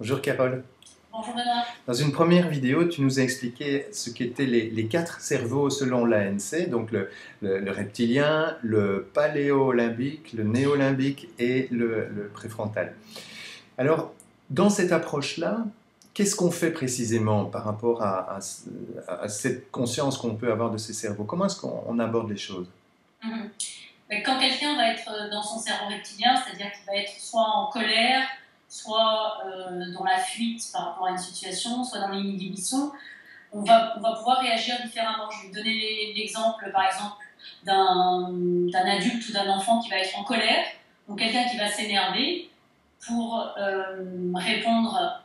Bonjour Carole. Bonjour Benoît. Dans une première vidéo, tu nous as expliqué ce qu'étaient les quatre cerveaux selon l'ANC, donc le reptilien, le paléo-limbique, le néolimbique et le préfrontal. Alors, dans cette approche-là, qu'est-ce qu'on fait précisément par rapport à cette conscience qu'on peut avoir de ces cerveaux? Comment est-ce qu'on aborde les choses? Mhm. Quand quelqu'un va être dans son cerveau reptilien, c'est-à-dire qu'il va être soit en colère, soit dans la fuite par rapport à une situation, soit dans l'inhibition, on va pouvoir réagir différemment. Je vais vous donner l'exemple, par exemple, d'un adulte ou d'un enfant qui va être en colère, donc quelqu'un qui va s'énerver pour répondre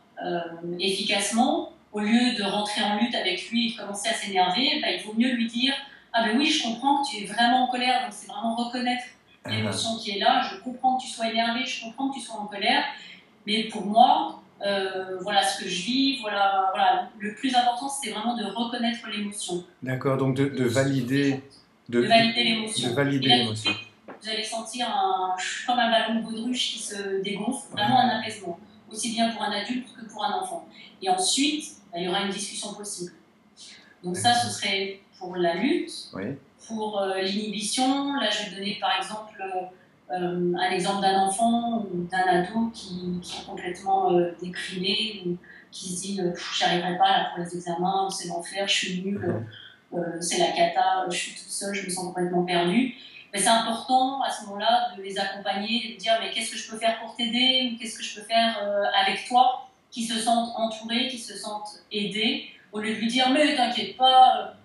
efficacement. Au lieu de rentrer en lutte avec lui et de commencer à s'énerver, il vaut mieux lui dire: ah ben oui, je comprends que tu es vraiment en colère, donc c'est vraiment reconnaître l'émotion qui est là. Je comprends que tu sois énervé, je comprends que tu sois en colère, mais pour moi, voilà ce que je vis, voilà. Le plus important, c'est vraiment de reconnaître l'émotion. D'accord, donc de valider, De valider l'émotion. de Et valider là, tout de l'émotion. suite, vous allez sentir comme un ballon de baudruche qui se dégonfle, vraiment un apaisement, aussi bien pour un adulte que pour un enfant. Et ensuite, il y aura une discussion possible. Donc ça, ce serait pour la lutte. Oui. Pour l'inhibition, là, je vais donner par exemple un exemple d'un enfant ou d'un ado qui est complètement déprimé, ou qui se dit j'y arriverai pas là, pour les examens, c'est l'enfer, je suis nulle, c'est la cata, je suis toute seule, je me sens complètement perdue. Mais c'est important à ce moment-là de les accompagner, de dire mais qu'est-ce que je peux faire pour t'aider, ou qu'est-ce que je peux faire avec toi, qui se sentent entourés, qui se sentent aidés, au lieu de lui dire mais t'inquiète pas,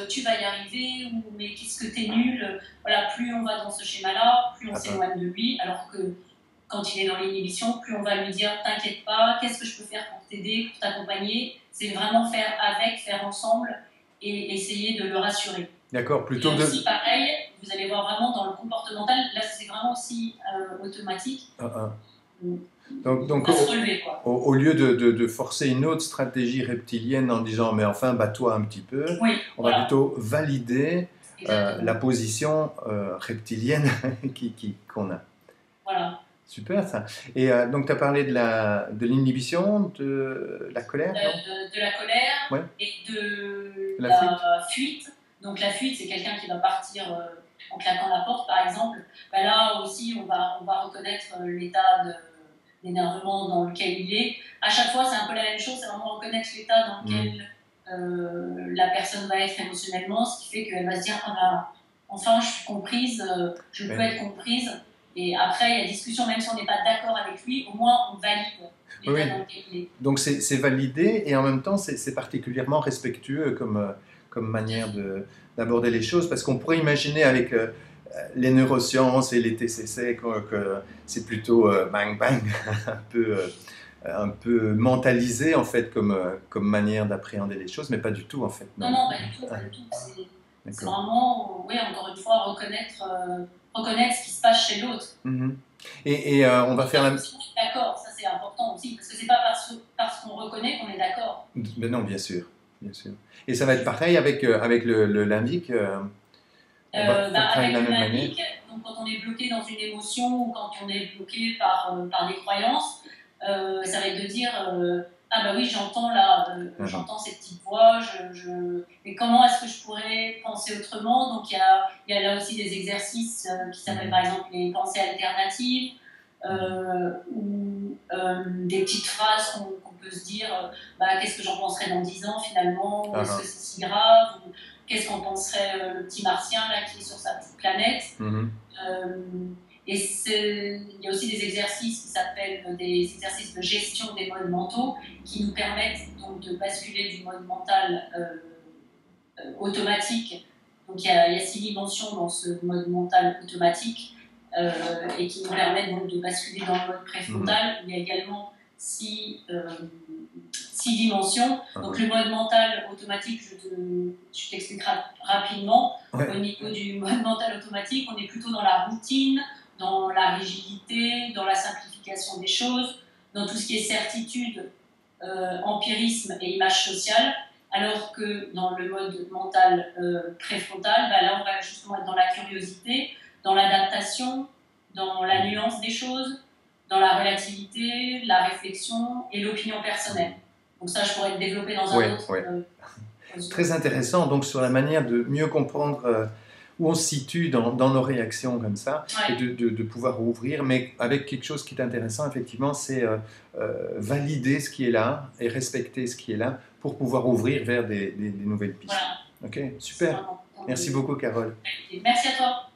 tu vas y arriver, ou mais qu'est-ce que t'es nul. Voilà, plus on va dans ce schéma-là, plus on s'éloigne de lui, alors que quand il est dans l'inhibition, plus on va lui dire t'inquiète pas, qu'est-ce que je peux faire pour t'aider, pour t'accompagner. C'est vraiment faire avec, faire ensemble et essayer de le rassurer. D'accord, plutôt et aussi, pareil, vous allez voir vraiment dans le comportemental, là c'est vraiment aussi automatique. Donc relever, au lieu de forcer une autre stratégie reptilienne en disant mais enfin bats-toi un petit peu, oui, on va plutôt valider la position reptilienne qu'on a. Voilà. Super ça. Et donc tu as parlé de l'inhibition, de la colère de la colère, ouais. Et de la fuite. Donc la fuite, c'est quelqu'un qui va partir en claquant la porte, par exemple. Là aussi, on va reconnaître l'état d'énervement dans lequel il est. À chaque fois, c'est un peu la même chose, c'est vraiment reconnaître l'état dans lequel la personne va être émotionnellement, ce qui fait qu'elle va se dire ah bah, enfin, je suis comprise, je peux être comprise. Et après, il y a discussion, même si on n'est pas d'accord avec lui, au moins on valide l'état dans lequel il est. Donc c'est validé et en même temps c'est particulièrement respectueux comme manière d'aborder les choses, parce qu'on pourrait imaginer avec les neurosciences et les TCC que c'est plutôt bang bang, un peu mentalisé en fait comme manière d'appréhender les choses, mais pas du tout en fait. Non, pas du tout, pas du tout. C'est vraiment, oui, encore une fois, reconnaître ce qui se passe chez l'autre. Et on va faire la même... D'accord, ça c'est important aussi, parce que c'est pas parce qu'on reconnaît qu'on est d'accord. Ben non, bien sûr, bien sûr. Et ça va être pareil avec le limbique. Avec le limbique, donc quand on est bloqué dans une émotion, ou quand on est bloqué par des croyances, ça va être de dire ah bah oui, j'entends là, j'entends cette petite voix, mais comment est-ce que je pourrais penser autrement? Donc il y a là aussi des exercices qui s'appellent par exemple les pensées alternatives, ou des petites phrases qu'on peut se dire qu'est-ce que j'en penserais dans 10 ans finalement, est-ce que c'est si grave, ou qu'est-ce qu'en penserait le petit martien là, qui est sur sa petite planète. Et il y a aussi des exercices qui s'appellent des exercices de gestion des modes mentaux, qui nous permettent donc de basculer du mode mental automatique. Donc il y a 6 dimensions dans ce mode mental automatique, et qui nous permettent donc de basculer dans le mode préfrontal. Il y a également 6 dimensions. Donc le mode mental automatique, je t'expliquerai rapidement. Au niveau du mode mental automatique, on est plutôt dans la routine, dans la rigidité, dans la simplification des choses, dans tout ce qui est certitude, empirisme et image sociale, alors que dans le mode mental préfrontal, là on va justement être dans la curiosité, dans l'adaptation, dans la nuance des choses, dans la relativité, la réflexion et l'opinion personnelle. Donc ça, je pourrais le développer dans un autre. Très intéressant, donc sur la manière de mieux comprendre où on se situe dans nos réactions comme ça, et de pouvoir ouvrir, mais avec quelque chose qui est intéressant, effectivement, c'est valider ce qui est là et respecter ce qui est là pour pouvoir ouvrir vers des nouvelles pistes. Voilà. Ok, super. Merci beaucoup, Carole. Merci à toi.